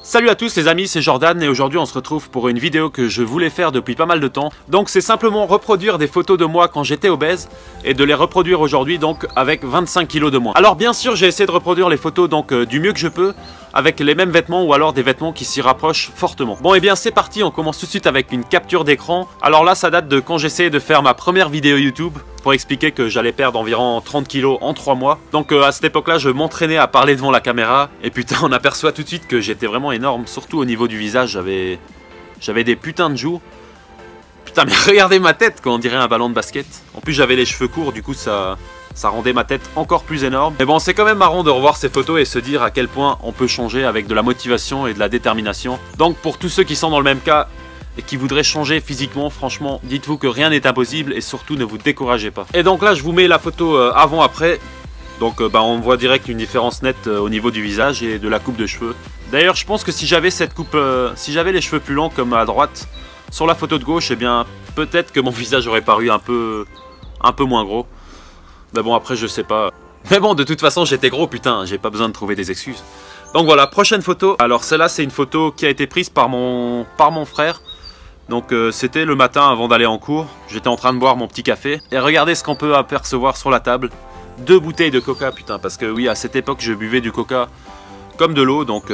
Salut à tous les amis, c'est Jordan et aujourd'hui on se retrouve pour une vidéo que je voulais faire depuis pas mal de temps. Donc c'est simplement reproduire des photos de moi quand j'étais obèse et de les reproduire aujourd'hui donc avec 25 kilos de moins. Alors bien sûr j'ai essayé de reproduire les photos donc du mieux que je peux avec les mêmes vêtements ou alors des vêtements qui s'y rapprochent fortement. Bon et bien c'est parti, on commence tout de suite avec une capture d'écran. Alors là ça date de quand j'essayais de faire ma première vidéo YouTube pour expliquer que j'allais perdre environ 30 kilos en 3 mois. Donc à cette époque là je m'entraînais à parler devant la caméra et putain on aperçoit tout de suite que j'étais vraiment énorme, surtout au niveau du visage, j'avais des putains de joues. Putain mais regardez ma tête quoi, on dirait un ballon de basket. En plus j'avais les cheveux courts, du coup ça rendait ma tête encore plus énorme. Mais bon c'est quand même marrant de revoir ces photos et se dire à quel point on peut changer avec de la motivation et de la détermination. Donc pour tous ceux qui sont dans le même cas et qui voudraient changer physiquement, franchement dites-vous que rien n'est impossible et surtout ne vous découragez pas. Et donc là je vous mets la photo avant-après. Donc on voit direct une différence nette au niveau du visage et de la coupe de cheveux. D'ailleurs je pense que si j'avais cette coupe, si j'avais les cheveux plus longs comme à droite sur la photo de gauche, eh bien peut-être que mon visage aurait paru un peu moins gros. Mais bon après je sais pas. Mais bon de toute façon j'étais gros putain, j'ai pas besoin de trouver des excuses. Donc voilà, prochaine photo. Alors celle-là c'est une photo qui a été prise par mon frère. Donc c'était le matin avant d'aller en cours. J'étais en train de boire mon petit café. Et regardez ce qu'on peut apercevoir sur la table. 2 bouteilles de coca putain, parce que oui à cette époque je buvais du coca comme de l'eau, donc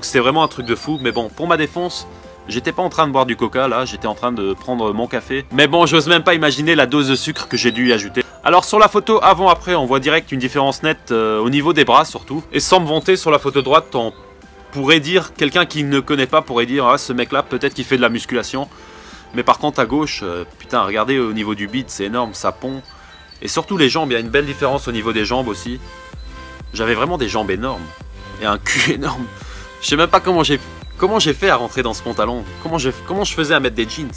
c'était vraiment un truc de fou. Mais bon, pour ma défense, j'étais pas en train de boire du coca là, j'étais en train de prendre mon café. Mais bon, j'ose même pas imaginer la dose de sucre que j'ai dû y ajouter. Alors sur la photo avant-après, on voit direct une différence nette au niveau des bras surtout. Et sans me vanter, sur la photo droite, on pourrait dire, quelqu'un qui ne connaît pas pourrait dire, ah ce mec là peut-être qu'il fait de la musculation. Mais par contre à gauche, putain regardez au niveau du bide, c'est énorme, ça pond. Et surtout les jambes, il y a une belle différence au niveau des jambes aussi. J'avais vraiment des jambes énormes. Et un cul énorme. Je sais même pas comment j'ai fait à rentrer dans ce pantalon. Comment je faisais à mettre des jeans.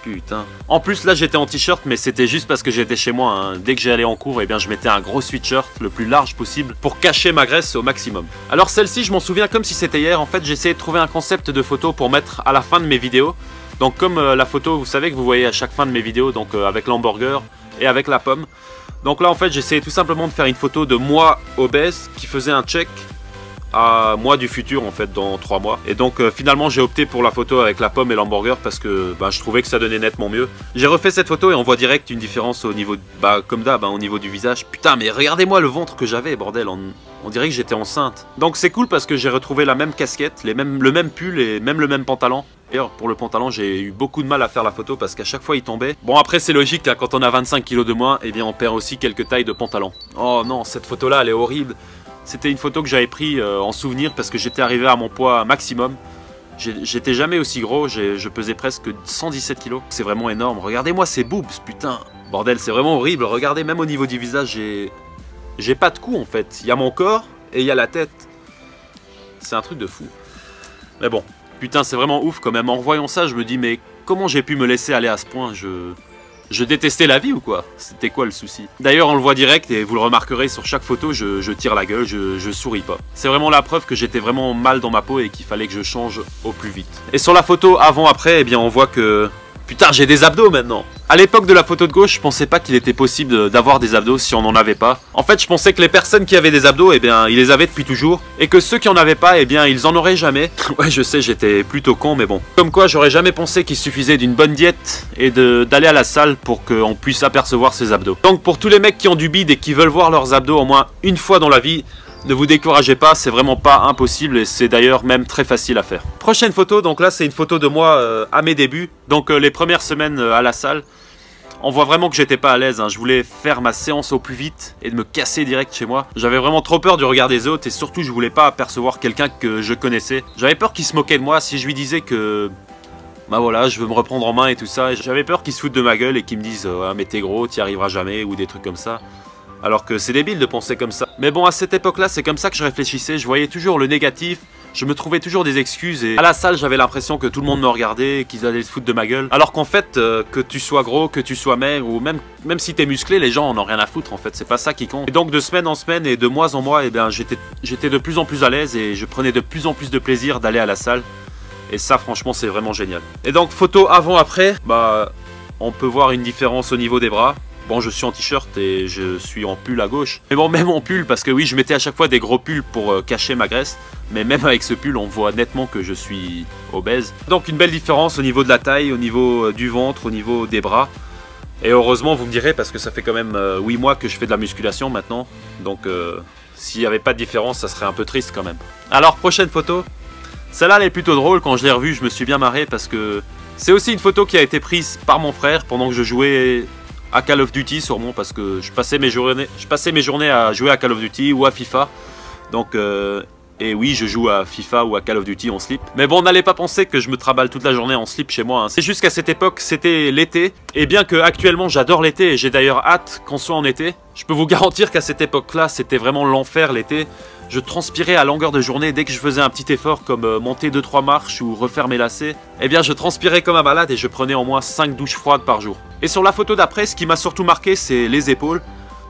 Putain. En plus là j'étais en t-shirt mais c'était juste parce que j'étais chez moi. Hein. Dès que j'allais en cours, eh bien, je mettais un gros sweatshirt le plus large possible pour cacher ma graisse au maximum. Alors celle-ci je m'en souviens comme si c'était hier. En fait j'essayais de trouver un concept de photo pour mettre à la fin de mes vidéos. Donc comme la photo vous savez que vous voyez à chaque fin de mes vidéos, donc avec l'hamburger et avec la pomme. Donc là en fait j'essayais tout simplement de faire une photo de moi obèse qui faisait un check à moi du futur en fait dans 3 mois. Et donc finalement j'ai opté pour la photo avec la pomme et l'hamburger parce que je trouvais que ça donnait nettement mieux. J'ai refait cette photo et on voit direct une différence au niveau, comme d'hab, au niveau du visage. Putain mais regardez-moi le ventre que j'avais bordel, on dirait que j'étais enceinte. Donc c'est cool parce que j'ai retrouvé la même casquette, le même pull et même le même pantalon. D'ailleurs pour le pantalon j'ai eu beaucoup de mal à faire la photo parce qu'à chaque fois il tombait. Bon après c'est logique hein, quand on a 25 kilos de moins, eh bien on perd aussi quelques tailles de pantalon. Oh non cette photo là elle est horrible. C'était une photo que j'avais pris en souvenir parce que j'étais arrivé à mon poids maximum. J'étais jamais aussi gros, je pesais presque 117 kilos. C'est vraiment énorme, regardez-moi ces boobs putain. Bordel c'est vraiment horrible, regardez même au niveau du visage j'ai pas de cou en fait. Il y a mon corps et il y a la tête. C'est un truc de fou. Mais bon. Putain c'est vraiment ouf quand même, en revoyant ça je me dis mais comment j'ai pu me laisser aller à ce point, je détestais la vie ou quoi? C'était quoi le souci? D'ailleurs on le voit direct et vous le remarquerez sur chaque photo, je tire la gueule, je souris pas. C'est vraiment la preuve que j'étais vraiment mal dans ma peau et qu'il fallait que je change au plus vite. Et sur la photo avant-après, eh bien on voit que... Putain j'ai des abdos maintenant. À l'époque de la photo de gauche, je pensais pas qu'il était possible d'avoir des abdos si on n'en avait pas. En fait je pensais que les personnes qui avaient des abdos, eh bien ils les avaient depuis toujours. Et que ceux qui en avaient pas, eh bien ils en auraient jamais. Ouais je sais j'étais plutôt con mais bon. Comme quoi j'aurais jamais pensé qu'il suffisait d'une bonne diète et d'aller à la salle pour qu'on puisse apercevoir ses abdos. Donc pour tous les mecs qui ont du bide et qui veulent voir leurs abdos au moins une fois dans la vie, ne vous découragez pas, c'est vraiment pas impossible et c'est d'ailleurs même très facile à faire. Prochaine photo, donc là c'est une photo de moi à mes débuts, donc les premières semaines à la salle. On voit vraiment que j'étais pas à l'aise, hein. Je voulais faire ma séance au plus vite et de me casser direct chez moi. J'avais vraiment trop peur du regard des autres et surtout je voulais pas apercevoir quelqu'un que je connaissais. J'avais peur qu'il se moquait de moi si je lui disais que... Bah voilà, je veux me reprendre en main et tout ça. J'avais peur qu'il se foute de ma gueule et qu'il me dise ah mais t'es gros, t'y arriveras jamais ou des trucs comme ça. Alors que c'est débile de penser comme ça. Mais bon, à cette époque-là, c'est comme ça que je réfléchissais. Je voyais toujours le négatif. Je me trouvais toujours des excuses. Et à la salle, j'avais l'impression que tout le monde me regardait et qu'ils allaient se foutre de ma gueule. Alors qu'en fait, que tu sois gros, que tu sois maigre, ou même si t'es musclé, les gens en ont rien à foutre en fait. C'est pas ça qui compte. Et donc de semaine en semaine et de mois en mois, eh bien, j'étais de plus en plus à l'aise et je prenais de plus en plus de plaisir d'aller à la salle. Et ça, franchement, c'est vraiment génial. Et donc, photo avant-après, on peut voir une différence au niveau des bras. Bon, je suis en t-shirt et je suis en pull à gauche. Mais bon, même en pull, parce que oui, je mettais à chaque fois des gros pulls pour cacher ma graisse. Mais même avec ce pull, on voit nettement que je suis obèse. Donc une belle différence au niveau de la taille, au niveau du ventre, au niveau des bras. Et heureusement, vous me direz, parce que ça fait quand même 8 mois que je fais de la musculation maintenant. Donc s'il n'y avait pas de différence, ça serait un peu triste quand même. Alors, prochaine photo. Celle-là, elle est plutôt drôle. Quand je l'ai revue, je me suis bien marré parce que c'est aussi une photo qui a été prise par mon frère pendant que je jouais à Call of Duty sûrement, parce que je passais mes journées à jouer à Call of Duty ou à FIFA. Donc et oui, je joue à FIFA ou à Call of Duty en slip. Mais bon, n'allez pas penser que je me traballe toute la journée en slip chez moi, hein. C'est juste qu'à cette époque, c'était l'été. Et bien que actuellement j'adore l'été, et j'ai d'ailleurs hâte qu'on soit en été, je peux vous garantir qu'à cette époque-là, c'était vraiment l'enfer l'été. Je transpirais à longueur de journée dès que je faisais un petit effort comme monter 2-3 marches ou refaire mes lacets. Eh bien, je transpirais comme un malade et je prenais au moins 5 douches froides par jour. Et sur la photo d'après, ce qui m'a surtout marqué, c'est les épaules.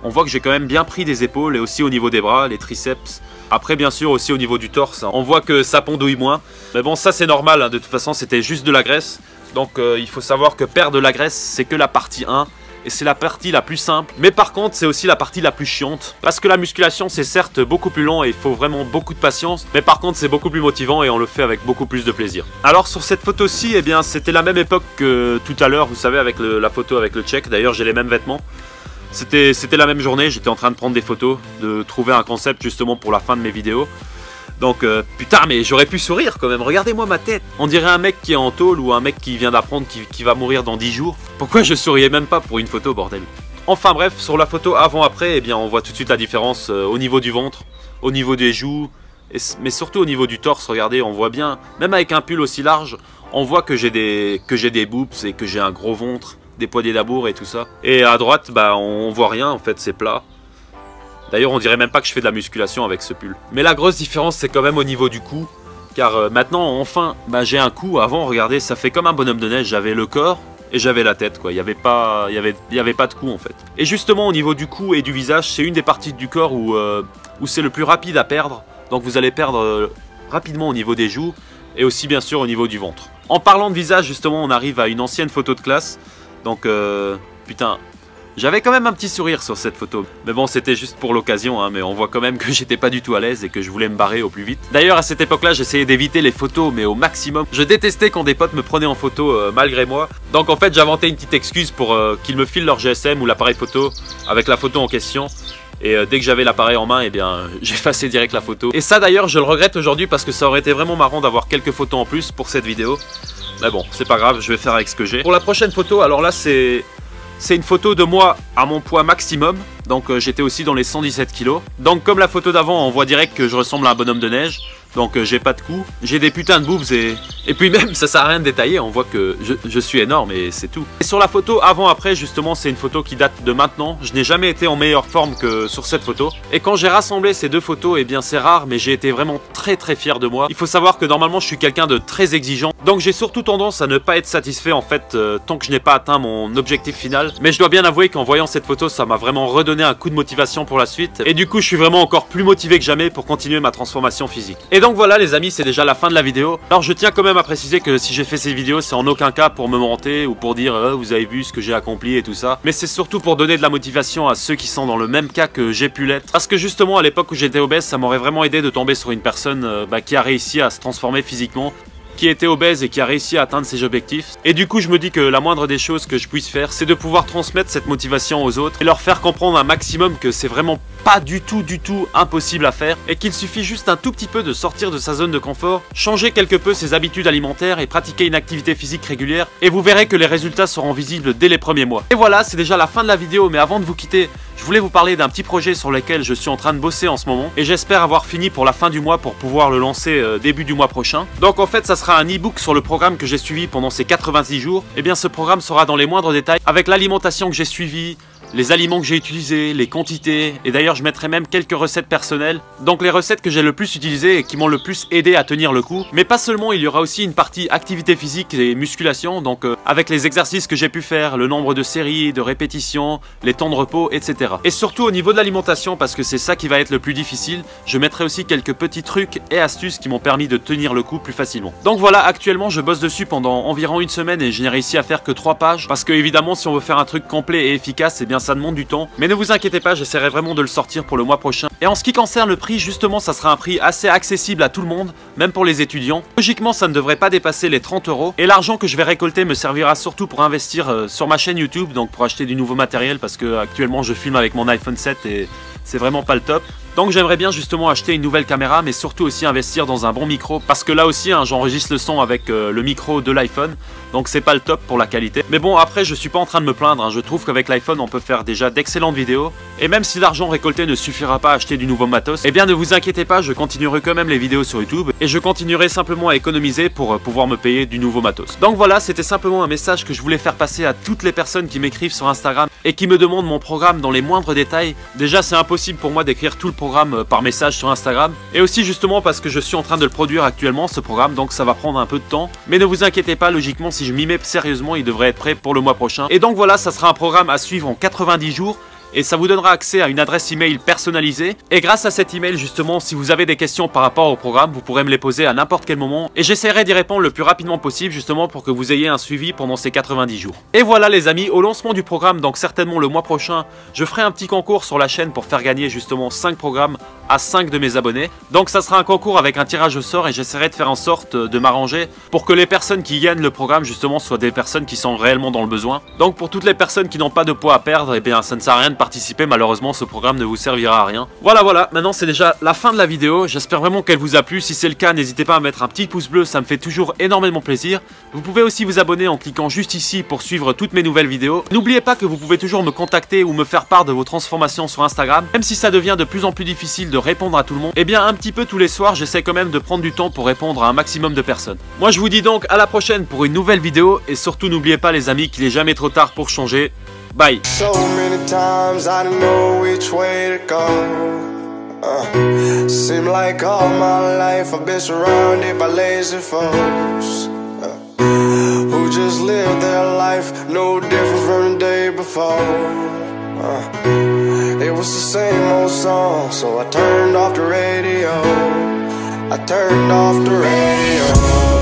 On voit que j'ai quand même bien pris des épaules et aussi au niveau des bras, les triceps. Après, bien sûr, aussi au niveau du torse, on voit que ça pondouille moins. Mais bon, ça c'est normal, hein. De toute façon, c'était juste de la graisse. Donc il faut savoir que perdre de la graisse, c'est que la partie 1. Et c'est la partie la plus simple. Mais par contre, c'est aussi la partie la plus chiante. Parce que la musculation, c'est certes beaucoup plus long et il faut vraiment beaucoup de patience. Mais par contre, c'est beaucoup plus motivant et on le fait avec beaucoup plus de plaisir. Alors sur cette photo-ci, eh bien, c'était la même époque que tout à l'heure, vous savez, avec la photo avec le Tchèque. D'ailleurs, j'ai les mêmes vêtements. C'était la même journée, j'étais en train de prendre des photos, de trouver un concept justement pour la fin de mes vidéos. Donc putain, mais j'aurais pu sourire quand même, regardez-moi ma tête. On dirait un mec qui est en tôle ou un mec qui vient d'apprendre qui va mourir dans 10 jours. Pourquoi je souriais même pas pour une photo, bordel? Enfin bref, sur la photo avant-après, eh bien on voit tout de suite la différence au niveau du ventre, au niveau des joues, mais surtout au niveau du torse. Regardez, on voit bien, même avec un pull aussi large, on voit que j'ai des boobs et que j'ai un gros ventre, des poignets d'amour et tout ça. Et à droite, bah on voit rien, en fait c'est plat. D'ailleurs, on dirait même pas que je fais de la musculation avec ce pull. Mais la grosse différence, c'est quand même au niveau du cou. Car maintenant, enfin, bah, j'ai un cou. Avant, regardez, ça fait comme un bonhomme de neige. J'avais le corps et j'avais la tête, quoi. Il n'y avait pas de cou, en fait. Et justement, au niveau du cou et du visage, c'est une des parties du corps où c'est le plus rapide à perdre. Donc vous allez perdre rapidement au niveau des joues et aussi, bien sûr, au niveau du ventre. En parlant de visage, justement, on arrive à une ancienne photo de classe. Donc, putain... J'avais quand même un petit sourire sur cette photo. Mais bon, c'était juste pour l'occasion, hein, mais on voit quand même que j'étais pas du tout à l'aise et que je voulais me barrer au plus vite. D'ailleurs, à cette époque-là, j'essayais d'éviter les photos, mais au maximum. Je détestais quand des potes me prenaient en photo malgré moi. Donc en fait, j'inventais une petite excuse pour qu'ils me filent leur GSM ou l'appareil photo avec la photo en question. Et dès que j'avais l'appareil en main, eh bien, j'effaçais direct la photo. Et ça d'ailleurs, je le regrette aujourd'hui parce que ça aurait été vraiment marrant d'avoir quelques photos en plus pour cette vidéo. Mais bon, c'est pas grave, je vais faire avec ce que j'ai. Pour la prochaine photo, alors là, c'est une photo de moi à mon poids maximum. Donc j'étais aussi dans les 117 kg. Donc comme la photo d'avant, on voit direct que je ressemble à un bonhomme de neige. Donc j'ai pas de cou, j'ai des putains de boobs et puis même ça sert à rien de détailler, on voit que je suis énorme et c'est tout. Et sur la photo avant-après justement, c'est une photo qui date de maintenant. Je n'ai jamais été en meilleure forme que sur cette photo. Et quand j'ai rassemblé ces deux photos, eh bien c'est rare mais j'ai été vraiment très fier de moi. Il faut savoir que normalement je suis quelqu'un de très exigeant. Donc j'ai surtout tendance à ne pas être satisfait en fait tant que je n'ai pas atteint mon objectif final. Mais je dois bien avouer qu'en voyant cette photo, ça m'a vraiment redonné un coup de motivation pour la suite. Et du coup je suis vraiment encore plus motivé que jamais pour continuer ma transformation physique. Et donc voilà les amis, c'est déjà la fin de la vidéo. Alors je tiens quand même à préciser que si j'ai fait ces vidéos, c'est en aucun cas pour me vanter ou pour dire vous avez vu ce que j'ai accompli et tout ça. Mais c'est surtout pour donner de la motivation à ceux qui sont dans le même cas que j'ai pu l'être. Parce que justement à l'époque où j'étais obèse, ça m'aurait vraiment aidé de tomber sur une personne qui a réussi à se transformer physiquement, qui était obèse et qui a réussi à atteindre ses objectifs. Et du coup je me dis que la moindre des choses que je puisse faire, c'est de pouvoir transmettre cette motivation aux autres et leur faire comprendre un maximum que c'est vraiment pas du tout impossible à faire et qu'il suffit juste un tout petit peu de sortir de sa zone de confort, changer quelque peu ses habitudes alimentaires et pratiquer une activité physique régulière et vous verrez que les résultats seront visibles dès les premiers mois. Et voilà, c'est déjà la fin de la vidéo, mais avant de vous quitter, je voulais vous parler d'un petit projet sur lequel je suis en train de bosser en ce moment et j'espère avoir fini pour la fin du mois pour pouvoir le lancer début du mois prochain. Donc en fait ça sera un e-book sur le programme que j'ai suivi pendant ces 86 jours. Et bien ce programme sera dans les moindres détails avec l'alimentation que j'ai suivie, les aliments que j'ai utilisés, les quantités, et d'ailleurs je mettrai même quelques recettes personnelles. Donc les recettes que j'ai le plus utilisées et qui m'ont le plus aidé à tenir le coup. Mais pas seulement, il y aura aussi une partie activité physique et musculation, donc avec les exercices que j'ai pu faire, le nombre de séries, de répétitions, les temps de repos, etc. Et surtout au niveau de l'alimentation, parce que c'est ça qui va être le plus difficile, je mettrai aussi quelques petits trucs et astuces qui m'ont permis de tenir le coup plus facilement. Donc voilà, actuellement je bosse dessus pendant environ une semaine et je n'ai réussi à faire que 3 pages, parce que évidemment si on veut faire un truc complet et efficace, eh bien ça demande du temps. Mais ne vous inquiétez pas, j'essaierai vraiment de le sortir pour le mois prochain. Et en ce qui concerne le prix, justement, ça sera un prix assez accessible à tout le monde, même pour les étudiants. Logiquement, ça ne devrait pas dépasser les 30 €. Et l'argent que je vais récolter me servira surtout pour investir sur ma chaîne YouTube, donc pour acheter du nouveau matériel, parce que actuellement je filme avec mon iPhone 7 et c'est vraiment pas le top. Donc j'aimerais bien justement acheter une nouvelle caméra, mais surtout aussi investir dans un bon micro, parce que là aussi hein, j'enregistre le son avec le micro de l'iPhone, donc c'est pas le top pour la qualité. Mais bon, après je suis pas en train de me plaindre, hein. Je trouve qu'avec l'iPhone on peut faire déjà d'excellentes vidéos, et même si l'argent récolté ne suffira pas à acheter du nouveau matos, eh bien ne vous inquiétez pas, je continuerai quand même les vidéos sur YouTube, et je continuerai simplement à économiser pour pouvoir me payer du nouveau matos. Donc voilà, c'était simplement un message que je voulais faire passer à toutes les personnes qui m'écrivent sur Instagram, et qui me demandent mon programme dans les moindres détails. Déjà c'est impossible pour moi d'écrire tout le programme par message sur Instagram, et aussi justement parce que je suis en train de le produire actuellement ce programme, donc ça va prendre un peu de temps, mais ne vous inquiétez pas, logiquement si je m'y mets sérieusement il devrait être prêt pour le mois prochain. Et donc voilà, ça sera un programme à suivre en 90 jours, et ça vous donnera accès à une adresse email personnalisée. Et grâce à cet email justement, si vous avez des questions par rapport au programme, vous pourrez me les poser à n'importe quel moment, et j'essaierai d'y répondre le plus rapidement possible justement pour que vous ayez un suivi pendant ces 90 jours. Et voilà les amis, au lancement du programme, donc certainement le mois prochain, je ferai un petit concours sur la chaîne pour faire gagner justement 5 programmes à 5 de mes abonnés. Donc ça sera un concours avec un tirage au sort, et j'essaierai de faire en sorte de m'arranger pour que les personnes qui gagnent le programme justement soient des personnes qui sont réellement dans le besoin. Donc pour toutes les personnes qui n'ont pas de poids à perdre, et bien ça ne sert à rien de participer, malheureusement ce programme ne vous servira à rien. Voilà, maintenant c'est déjà la fin de la vidéo, j'espère vraiment qu'elle vous a plu. Si c'est le cas, n'hésitez pas à mettre un petit pouce bleu, ça me fait toujours énormément plaisir. Vous pouvez aussi vous abonner en cliquant juste ici pour suivre toutes mes nouvelles vidéos. N'oubliez pas que vous pouvez toujours me contacter ou me faire part de vos transformations sur Instagram, même si ça devient de plus en plus difficile de répondre à tout le monde. Et bien un petit peu tous les soirs, j'essaie quand même de prendre du temps pour répondre à un maximum de personnes. Moi je vous dis donc à la prochaine pour une nouvelle vidéo, et surtout n'oubliez pas les amis qu'il est jamais trop tard pour changer. Bye. So many times I didn't know which way to go. Seem like all my life I've been surrounded by lazy folks who just live their life no different from the day before. It was the same old song, so I turned off the radio. I turned off the radio.